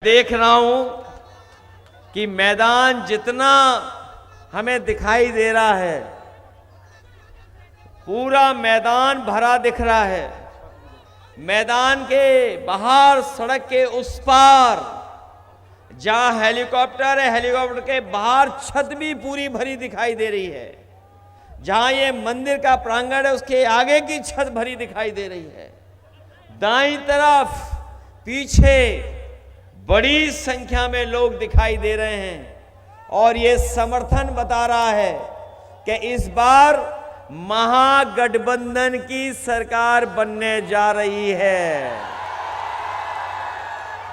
देख रहा हूं कि मैदान जितना हमें दिखाई दे रहा है, पूरा मैदान भरा दिख रहा है। मैदान के बाहर, सड़क के उस पार जहां हेलीकॉप्टर है, हेलीकॉप्टर के बाहर छत भी पूरी भरी दिखाई दे रही है। जहां ये मंदिर का प्रांगण है, उसके आगे की छत भरी दिखाई दे रही है। दाईं तरफ, पीछे बड़ी संख्या में लोग दिखाई दे रहे हैं और ये समर्थन बता रहा है कि इस बार महागठबंधन की सरकार बनने जा रही है।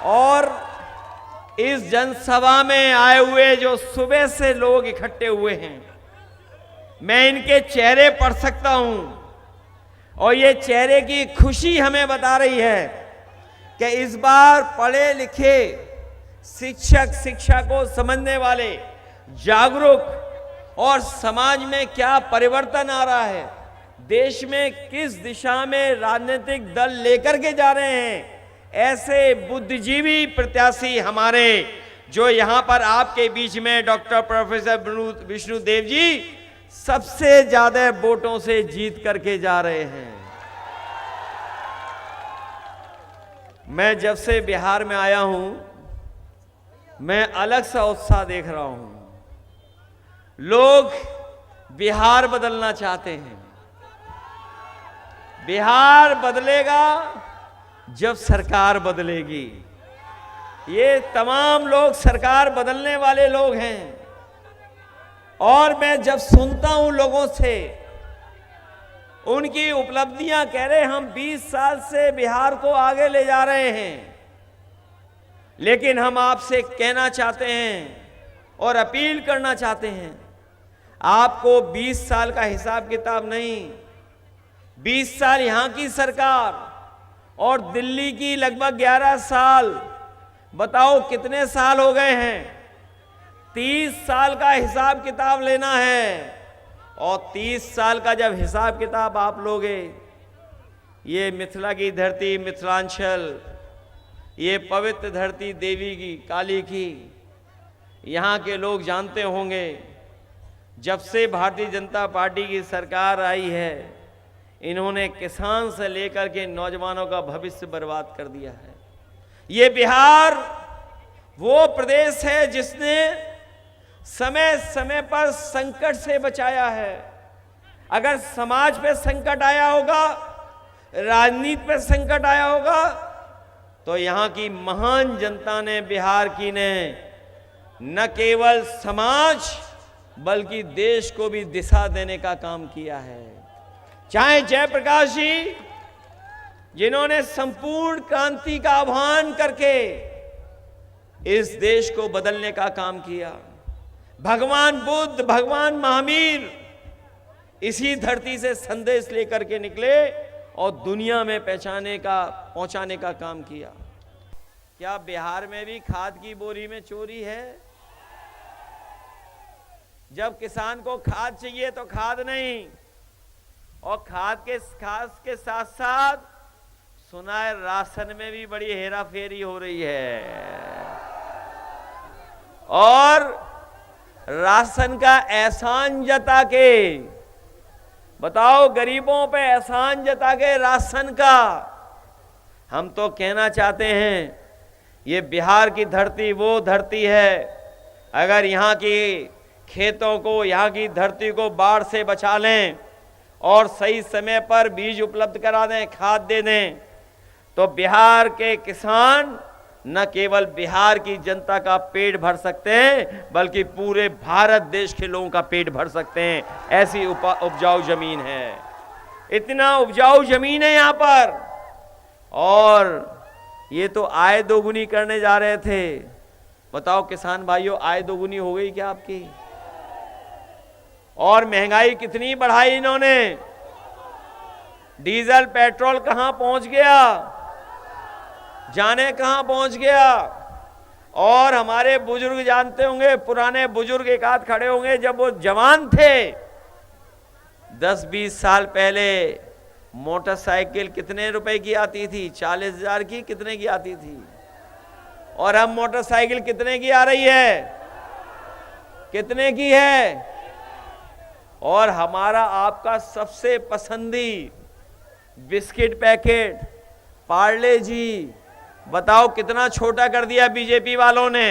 और इस जनसभा में आए हुए जो सुबह से लोग इकट्ठे हुए हैं, मैं इनके चेहरे पढ़ सकता हूं और ये चेहरे की खुशी हमें बता रही है कि इस बार पढ़े लिखे शिक्षक, शिक्षा को समझने वाले, जागरूक और समाज में क्या परिवर्तन आ रहा है, देश में किस दिशा में राजनीतिक दल लेकर के जा रहे हैं, ऐसे बुद्धिजीवी प्रत्याशी हमारे जो यहां पर आपके बीच में डॉक्टर प्रोफेसर विष्णुदेव जी सबसे ज्यादा वोटों से जीत करके जा रहे हैं। मैं जब से बिहार में आया हूं, मैं अलग सा उत्साह देख रहा हूं। लोग बिहार बदलना चाहते हैं। बिहार बदलेगा जब सरकार बदलेगी। ये तमाम लोग सरकार बदलने वाले लोग हैं। और मैं जब सुनता हूं लोगों से उनकी उपलब्धियां, कह रहे हम 20 साल से बिहार को आगे ले जा रहे हैं, लेकिन हम आपसे कहना चाहते हैं और अपील करना चाहते हैं, आपको 20 साल का हिसाब किताब नहीं, 20 साल यहां की सरकार और दिल्ली की लगभग 11 साल, बताओ कितने साल हो गए हैं। 30 साल का हिसाब किताब लेना है और 30 साल का जब हिसाब किताब आप लोगे, ये मिथिला की धरती, मिथिलांचल, ये पवित्र धरती देवी की, काली की, यहाँ के लोग जानते होंगे, जब से भारतीय जनता पार्टी की सरकार आई है, इन्होंने किसान से लेकर के नौजवानों का भविष्य बर्बाद कर दिया है। ये बिहार वो प्रदेश है जिसने समय समय पर संकट से बचाया है। अगर समाज पे संकट आया होगा, राजनीति पे संकट आया होगा, तो यहां की महान जनता ने, बिहार की ने, न केवल समाज बल्कि देश को भी दिशा देने का काम किया है। चाहे जयप्रकाश जी, जिन्होंने संपूर्ण क्रांति का आह्वान करके इस देश को बदलने का काम किया, भगवान बुद्ध, भगवान महावीर इसी धरती से संदेश लेकर के निकले और दुनिया में पहुंचाने का काम किया। क्या बिहार में भी खाद की बोरी में चोरी है? जब किसान को खाद चाहिए तो खाद नहीं, और खाद के साथ साथ सुना है राशन में भी बड़ी हेरा फेरी हो रही है। और राशन का एहसान जता के, बताओ गरीबों पे एहसान जता के राशन का। हम तो कहना चाहते हैं, ये बिहार की धरती वो धरती है, अगर यहाँ की खेतों को, यहाँ की धरती को बाढ़ से बचा लें और सही समय पर बीज उपलब्ध करा दें, खाद दे दें, तो बिहार के किसान न केवल बिहार की जनता का पेट भर सकते हैं, बल्कि पूरे भारत देश के लोगों का पेट भर सकते हैं। ऐसी उपजाऊ जमीन है, इतना उपजाऊ जमीन है यहाँ पर। और ये तो आय दोगुनी करने जा रहे थे। बताओ किसान भाइयों, आय दोगुनी हो गई क्या आपकी? और महंगाई कितनी बढ़ाई इन्होंने। डीजल पेट्रोल कहां पहुंच गया, जाने कहां पहुंच गया। और हमारे बुजुर्ग जानते होंगे, पुराने बुजुर्ग एक आध खड़े होंगे, जब वो जवान थे 10-20 साल पहले मोटरसाइकिल कितने रुपए की आती थी? 40,000 की, कितने की आती थी? और हम मोटरसाइकिल कितने की आ रही है? कितने की है? और हमारा आपका सबसे पसंदी बिस्किट पैकेट पार्ले जी, बताओ कितना छोटा कर दिया बीजेपी वालों ने।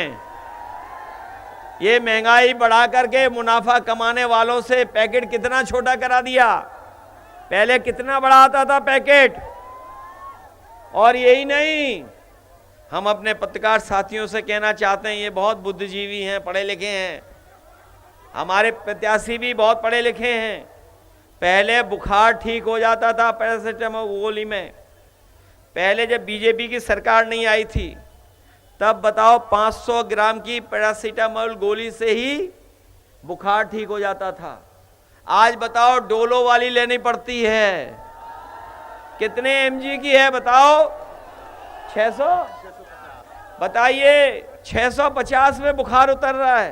ये महंगाई बढ़ा करके मुनाफा कमाने वालों से पैकेट कितना छोटा करा दिया। पहले कितना बड़ा आता था पैकेट। और यही नहीं, हम अपने पत्रकार साथियों से कहना चाहते हैं, ये बहुत बुद्धिजीवी हैं, पढ़े लिखे हैं, हमारे प्रत्याशी भी बहुत पढ़े लिखे हैं। पहले बुखार ठीक हो जाता था पैरासीटामोल गोली में। पहले जब बीजेपी की सरकार नहीं आई थी तब बताओ 500 ग्राम की पैरासीटामोल गोली से ही बुखार ठीक हो जाता था। आज बताओ डोलो वाली लेनी पड़ती है। कितने एमजी की है बताओ? 600। बताइए 650 में बुखार उतर रहा है।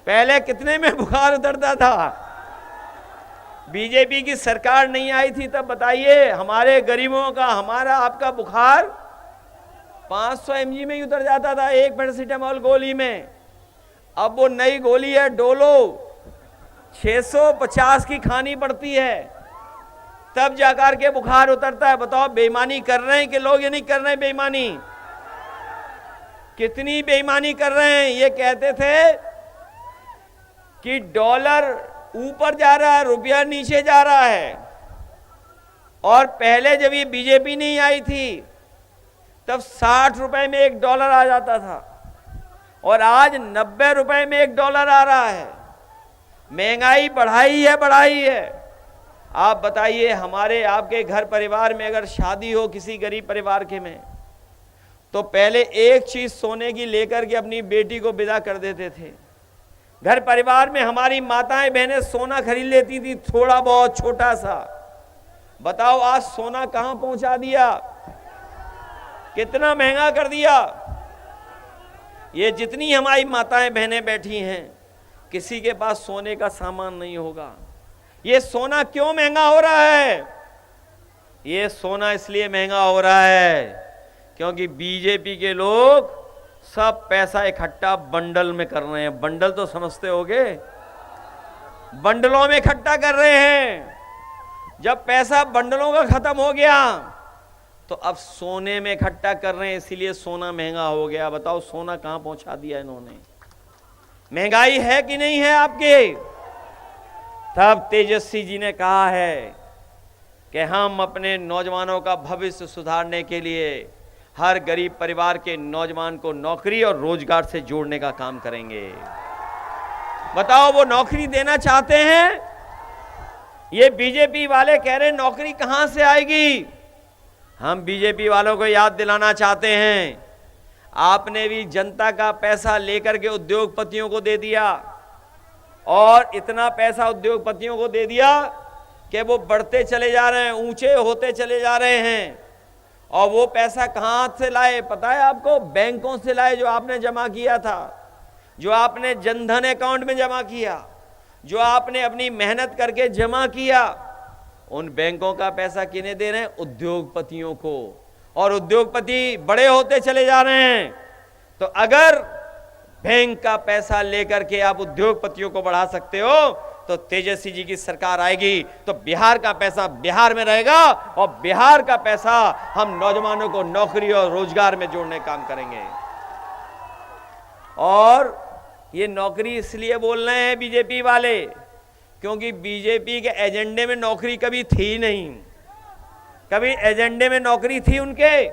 पहले कितने में बुखार उतरता था? बीजेपी की सरकार नहीं आई थी तब बताइए हमारे गरीबों का, हमारा आपका बुखार 500 mg में ही उतर जाता था एक पैरासीटामोल गोली में। अब वो नई गोली है डोलो, 650 की खानी पड़ती है तब जाकर के बुखार उतरता है। बताओ बेईमानी कर रहे हैं कि लोग ये नहीं कर रहे हैं बेईमानी? कितनी बेईमानी कर रहे हैं। ये कहते थे कि डॉलर ऊपर जा रहा है, रुपया नीचे जा रहा है। और पहले जब ये बीजेपी नहीं आई थी तब 60 रुपए में $1 आ जाता था और आज 90 रुपए में $1 आ रहा है। महंगाई बढ़ाई है। आप बताइए हमारे आपके घर परिवार में अगर शादी हो किसी गरीब परिवार के में, तो पहले एक चीज सोने की लेकर के अपनी बेटी को विदा कर देते थे। घर परिवार में हमारी माताएं बहनें सोना खरीद लेती थी, थोड़ा बहुत छोटा सा। बताओ आज सोना कहां पहुंचा दिया, कितना महंगा कर दिया। ये जितनी हमारी माताएं बहनें बैठी हैं, किसी के पास सोने का सामान नहीं होगा। ये सोना क्यों महंगा हो रहा है? ये सोना इसलिए महंगा हो रहा है क्योंकि बीजेपी के लोग सब पैसा इकट्ठा बंडल में कर रहे हैं। बंडल तो समझते होगे, बंडलों में इकट्ठा कर रहे हैं। जब पैसा बंडलों का खत्म हो गया तो अब सोने में इकट्ठा कर रहे हैं, इसीलिए सोना महंगा हो गया। बताओ सोना कहां पहुंचा दिया इन्होंने। महंगाई है कि नहीं है आपके? तब तेजस्वी जी ने कहा है कि हम अपने नौजवानों का भविष्य सुधारने के लिए हर गरीब परिवार के नौजवान को नौकरी और रोजगार से जोड़ने का काम करेंगे। बताओ वो नौकरी देना चाहते हैं? ये बीजेपी वाले कह रहे हैं नौकरी कहां से आएगी। हम बीजेपी वालों को याद दिलाना चाहते हैं, आपने भी जनता का पैसा लेकर के उद्योगपतियों को दे दिया और इतना पैसा उद्योगपतियों को दे दिया कि वो बढ़ते चले जा रहे हैं, ऊंचे होते चले जा रहे हैं। और वो पैसा कहां से लाए पता है आपको? बैंकों से लाए, जो आपने जमा किया था, जो आपने जनधन अकाउंट में जमा किया, जो आपने अपनी मेहनत करके जमा किया। उन बैंकों का पैसा किन्हें दे रहे हैं? उद्योगपतियों को। और उद्योगपति बड़े होते चले जा रहे हैं। तो अगर बैंक का पैसा लेकर के आप उद्योगपतियों को बढ़ा सकते हो तो तेजस्वी जी की सरकार आएगी तो बिहार का पैसा बिहार में रहेगा और बिहार का पैसा हम नौजवानों को नौकरी और रोजगार में जोड़ने का काम करेंगे। और ये नौकरी इसलिए बोल रहे हैं बीजेपी वाले क्योंकि बीजेपी के एजेंडे में नौकरी कभी थी नहीं। कभी एजेंडे में नौकरी थी उनके?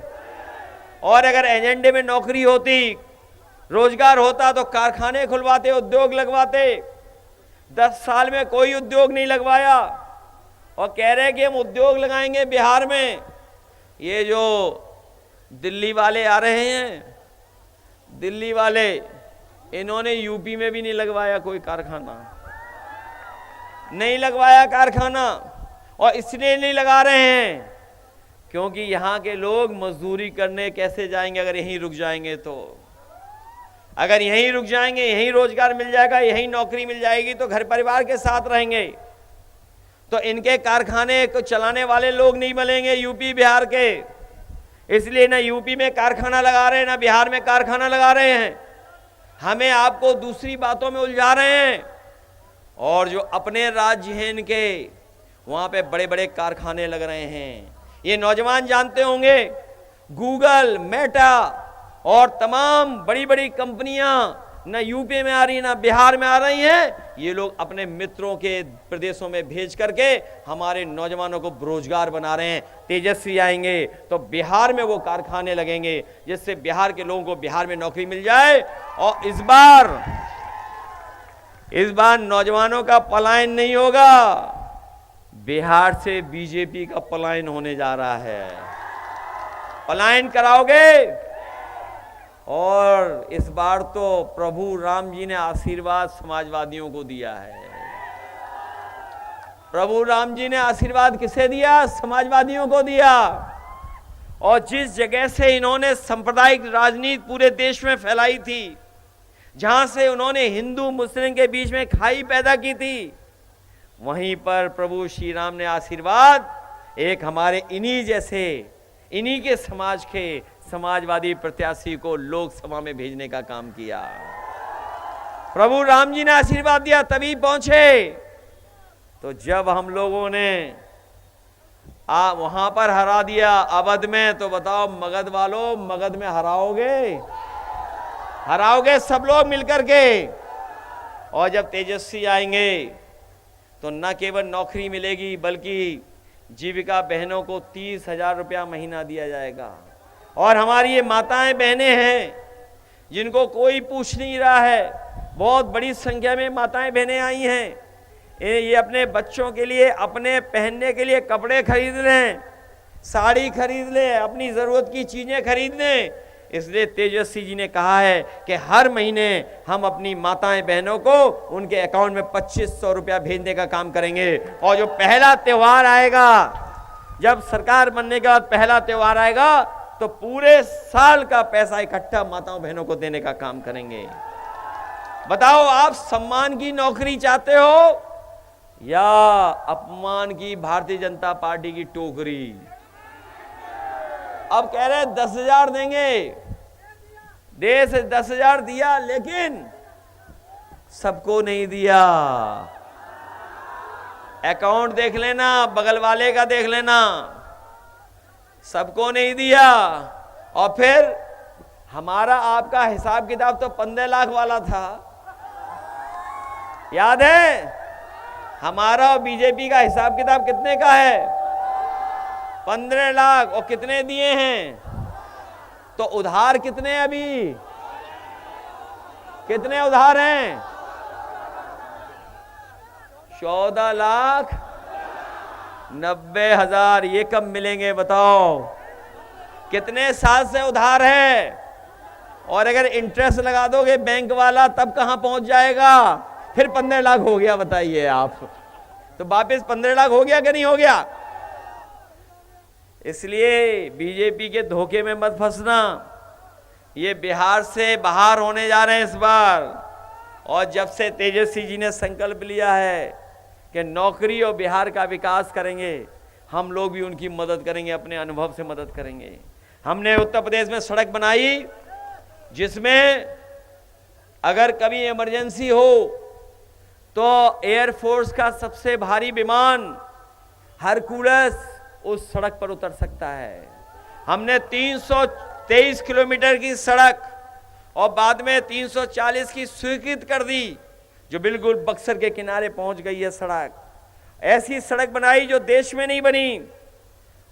और अगर एजेंडे में नौकरी होती, रोजगार होता तो कारखाने खुलवाते, उद्योग लगवाते। 10 साल में कोई उद्योग नहीं लगवाया और कह रहे कि हम उद्योग लगाएंगे बिहार में। ये जो दिल्ली वाले आ रहे हैं, दिल्ली वाले, इन्होंने यूपी में भी नहीं लगवाया कोई कारखाना, नहीं लगवाया कारखाना। और इसलिए नहीं लगा रहे हैं क्योंकि यहाँ के लोग मजदूरी करने कैसे जाएंगे अगर यहीं रुक जाएंगे तो। अगर यहीं रुक जाएंगे, यहीं रोजगार मिल जाएगा, यहीं नौकरी मिल जाएगी तो घर परिवार के साथ रहेंगे। तो इनके कारखाने को चलाने वाले लोग नहीं मिलेंगे यूपी बिहार के, इसलिए ना यूपी में कारखाना लगा रहे हैं, ना बिहार में कारखाना लगा रहे हैं, हमें आपको दूसरी बातों में उलझा रहे हैं। और जो अपने राज्य हैं इनके, वहां पे बड़े बड़े कारखाने लग रहे हैं। ये नौजवान जानते होंगे, गूगल, मेटा और तमाम बड़ी बड़ी कंपनियां ना यूपी में आ रही ना बिहार में आ रही हैं। ये लोग अपने मित्रों के प्रदेशों में भेज करके हमारे नौजवानों को बेरोजगार बना रहे हैं। तेजस्वी आएंगे तो बिहार में वो कारखाने लगेंगे, जिससे बिहार के लोगों को बिहार में नौकरी मिल जाए। और इस बार नौजवानों का पलायन नहीं होगा, बिहार से बीजेपी का पलायन होने जा रहा है। पलायन कराओगे? और इस बार तो प्रभु राम जी ने आशीर्वाद समाजवादियों को दिया है। प्रभु राम जी ने आशीर्वाद किसे दिया? समाजवादियों को दिया। और जिस जगह से इन्होंने सांप्रदायिक राजनीति पूरे देश में फैलाई थी, जहां से उन्होंने हिंदू मुस्लिम के बीच में खाई पैदा की थी, वहीं पर प्रभु श्री राम ने आशीर्वाद एक हमारे इन्हीं के समाज के समाजवादी प्रत्याशी को लोकसभा में भेजने का काम किया। प्रभु राम जी ने आशीर्वाद दिया तभी पहुंचे। तो जब हम लोगों ने वहां पर हरा दिया अवध में, तो बताओ मगध वालों, मगध में हराओगे सब लोग मिलकर के। और जब तेजस्वी आएंगे तो न केवल नौकरी मिलेगी, बल्कि जीविका बहनों को 30,000 रुपया महीना दिया जाएगा। और हमारी ये माताएं बहनें हैं जिनको कोई पूछ नहीं रहा है, बहुत बड़ी संख्या में माताएं बहनें आई हैं। ये अपने बच्चों के लिए, अपने पहनने के लिए कपड़े खरीद लें, साड़ी खरीद लें, अपनी ज़रूरत की चीज़ें खरीद लें। इसलिए तेजस्वी जी ने कहा है कि हर महीने हम अपनी माताएं बहनों को उनके अकाउंट में 2500 रुपया भेजने का काम करेंगे। और जो पहला त्यौहार आएगा, जब सरकार बनने के बाद पहला त्यौहार आएगा, तो पूरे साल का पैसा इकट्ठा माताओं बहनों को देने का काम करेंगे। बताओ, आप सम्मान की नौकरी चाहते हो या अपमान की भारतीय जनता पार्टी की टोकरी? अब कह रहे 10,000 देंगे, देश 10,000 दिया, लेकिन सबको नहीं दिया। अकाउंट देख लेना, बगल वाले का देख लेना, सबको नहीं दिया। और फिर हमारा आपका हिसाब किताब तो 15 लाख वाला था, याद है? हमारा और बीजेपी का हिसाब किताब कितने का है? 15 लाख। और कितने दिए हैं? तो उधार कितने अभी? कितने उधार हैं? 14,90,000। ये कब मिलेंगे बताओ? कितने साल से उधार है? और अगर इंटरेस्ट लगा दोगे बैंक वाला, तब कहां पहुंच जाएगा? फिर 15 लाख हो गया। बताइए आप, तो वापस 15 लाख हो गया कि नहीं हो गया? इसलिए बीजेपी के धोखे में मत फंसना। ये बिहार से बाहर होने जा रहे हैं इस बार। और जब से तेजस्वी जी ने संकल्प लिया है कि नौकरी और बिहार का विकास करेंगे, हम लोग भी उनकी मदद करेंगे, अपने अनुभव से मदद करेंगे। हमने उत्तर प्रदेश में सड़क बनाई जिसमें अगर कभी इमरजेंसी हो तो एयरफोर्स का सबसे भारी विमान हरकुलस उस सड़क पर उतर सकता है। हमने 323 किलोमीटर की सड़क और बाद में 340 की स्वीकृत कर दी, जो बिल्कुल बक्सर के किनारे पहुंच गई है सड़क। ऐसी सड़क बनाई जो देश में नहीं बनी।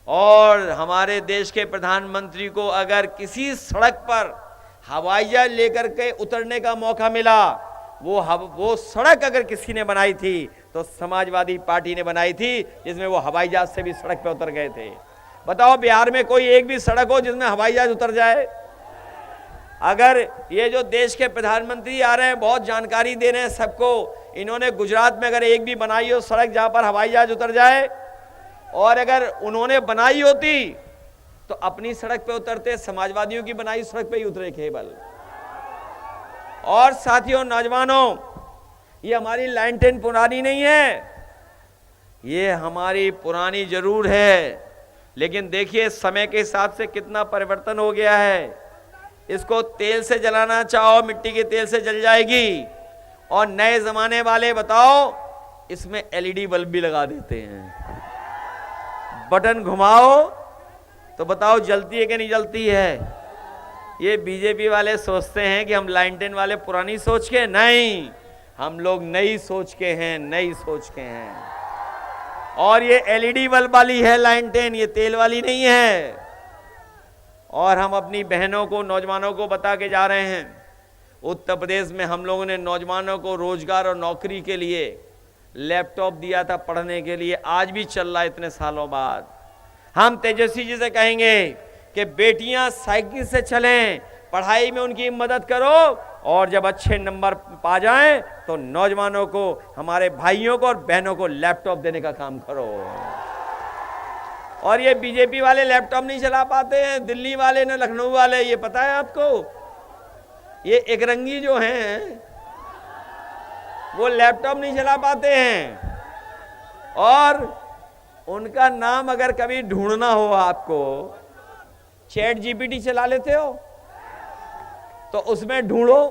और हमारे देश के प्रधानमंत्री को अगर किसी सड़क पर हवाई जहाज लेकर के उतरने का मौका मिला, वो सड़क अगर किसी ने बनाई थी तो समाजवादी पार्टी ने बनाई थी, जिसमें वो हवाई जहाज से भी सड़क पे उतर गए थे। बताओ, बिहार में कोई एक भी सड़क हो जिसमें हवाई जहाज उतर जाए? अगर ये जो देश के प्रधानमंत्री आ रहे हैं, बहुत जानकारी दे रहे हैं सबको, इन्होंने गुजरात में अगर एक भी बनाई हो सड़क जहां पर हवाई जहाज उतर जाए, और अगर उन्होंने बनाई होती तो अपनी सड़क पे उतरते, समाजवादियों की बनाई सड़क पे ही उतरे केवल। और साथियों, नौजवानों, ये हमारी लाइन 10 पुरानी नहीं है, ये हमारी पुरानी जरूर है, लेकिन देखिए समय के हिसाब से कितना परिवर्तन हो गया है। इसको तेल से जलाना चाहो, मिट्टी के तेल से जल जाएगी। और नए जमाने वाले बताओ, इसमें एलईडी बल्ब भी लगा देते हैं। बटन घुमाओ तो बताओ जलती है कि नहीं जलती है। ये बीजेपी वाले सोचते हैं कि हम लाइनटेन वाले पुरानी सोच के, नहीं, हम लोग नई सोच के हैं, नई सोच के हैं। और ये एलईडी बल्ब वाली है लाइनटेन, ये तेल वाली नहीं है। और हम अपनी बहनों को, नौजवानों को बता के जा रहे हैं, उत्तर प्रदेश में हम लोगों ने नौजवानों को रोजगार और नौकरी के लिए लैपटॉप दिया था पढ़ने के लिए, आज भी चल रहा है इतने सालों बाद। हम तेजस्वी जी से कहेंगे कि बेटियां साइकिल से चलें, पढ़ाई में उनकी मदद करो, और जब अच्छे नंबर पा जाएं तो नौजवानों को, हमारे भाइयों को और बहनों को लैपटॉप देने का काम करो। और ये बीजेपी वाले लैपटॉप नहीं चला पाते हैं, दिल्ली वाले न लखनऊ वाले, ये पता है आपको। ये एकरंगी जो हैं वो लैपटॉप नहीं चला पाते हैं। और उनका नाम अगर कभी ढूंढना हो आपको, चैट जीपीटी चला लेते हो तो उसमें ढूंढो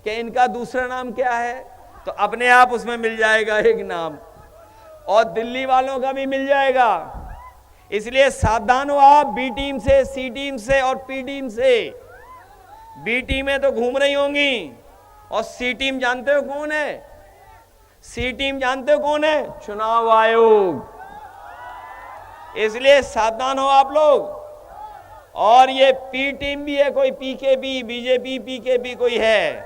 कि इनका दूसरा नाम क्या है, तो अपने आप उसमें मिल जाएगा एक नाम, और दिल्ली वालों का भी मिल जाएगा। इसलिए सावधान हो आप बी टीम से, सी टीम से और पी टीम से। बी टीम में तो घूम रही होंगी, और सी टीम जानते हो कौन है? सी टीम जानते हो कौन है? चुनाव आयोग। इसलिए सावधान हो आप लोग। और ये पी टीम भी है, कोई पीकेबी, बीजेपी पीकेबी कोई है,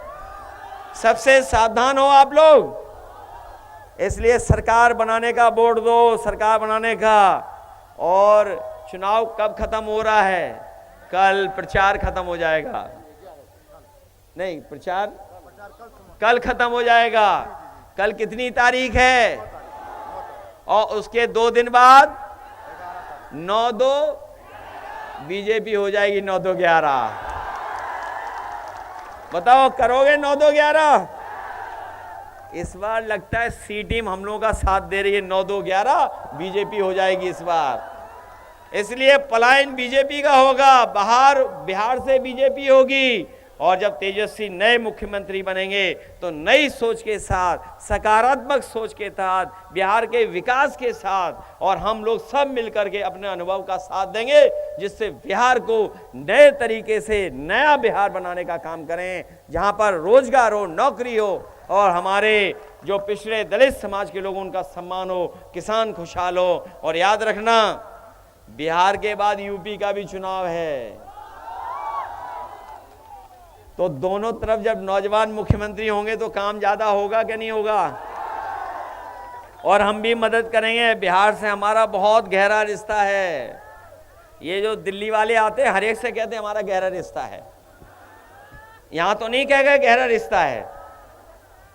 सबसे सावधान हो आप लोग। इसलिए सरकार बनाने का बोर्ड दो, सरकार बनाने का। और चुनाव कब खत्म हो रहा है? कल प्रचार खत्म हो जाएगा। नहीं, प्रचार कल खत्म हो जाएगा। कल कितनी तारीख है? और उसके 2 दिन बाद 9-2 बीजेपी हो जाएगी। 9-2-11 बताओ, करोगे 9-2-11? इस बार लगता है सी टीम हम लोगों का साथ दे रही है। 9-2-11 बीजेपी हो जाएगी इस बार। इसलिए पलायन बीजेपी का होगा, बिहार से बीजेपी होगी। और जब तेजस्वी नए मुख्यमंत्री बनेंगे तो नई सोच के साथ, सकारात्मक सोच के साथ, बिहार के विकास के साथ, और हम लोग सब मिलकर के अपने अनुभव का साथ देंगे, जिससे बिहार को नए तरीके से नया बिहार बनाने का काम करें, जहां पर रोजगार हो, नौकरी हो, और हमारे जो पिछड़े दलित समाज के लोग उनका सम्मान हो, किसान खुशहाल हो। और याद रखना, बिहार के बाद यूपी का भी चुनाव है, तो दोनों तरफ जब नौजवान मुख्यमंत्री होंगे तो काम ज्यादा होगा कि नहीं होगा? और हम भी मदद करेंगे। बिहार से हमारा बहुत गहरा रिश्ता है। ये जो दिल्ली वाले आते हैं, हर एक से कहते हैं हमारा गहरा रिश्ता है। यहां तो नहीं कह गए गहरा रिश्ता है,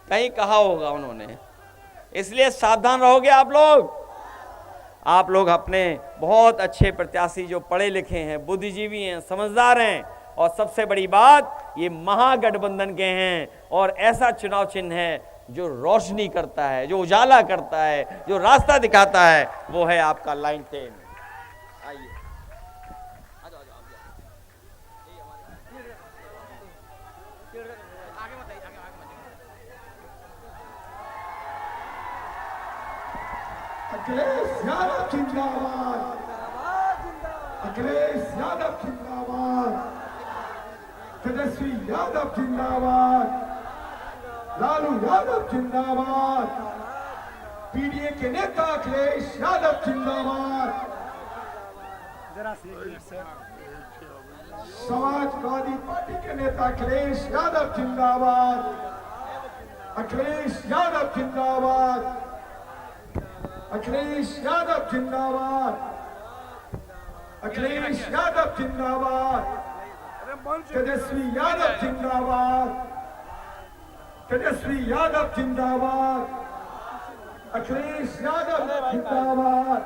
कहीं कहा होगा उन्होंने। इसलिए सावधान रहोगे आप लोग। आप लोग अपने बहुत अच्छे प्रत्याशी जो पढ़े लिखे हैं, बुद्धिजीवी हैं, समझदार हैं, और सबसे बड़ी बात, ये महागठबंधन के हैं। और ऐसा चुनाव चिन्ह है जो रोशनी करता है, जो उजाला करता है, जो रास्ता दिखाता है, वो है आपका लाइनटेन। आइए, अखिलेश यादव जिंदाबाद, अखिलेश यादव जिंदाबाद, तेजस्वी यादव जिंदाबाद, लालू यादव जिंदाबाद, पीडीए के नेता अखिलेश यादव जिंदाबाद, समाजवादी पार्टी के नेता अखिलेश यादव जिंदाबाद, अखिलेश यादव जिंदाबाद, अखिलेश यादव जिंदाबाद, अखिलेश यादव जिंदाबाद, तेजस्वी यादव जिंदाबाद, तेजस्वी यादव जिंदाबाद, अखिलेश यादव जिंदाबाद,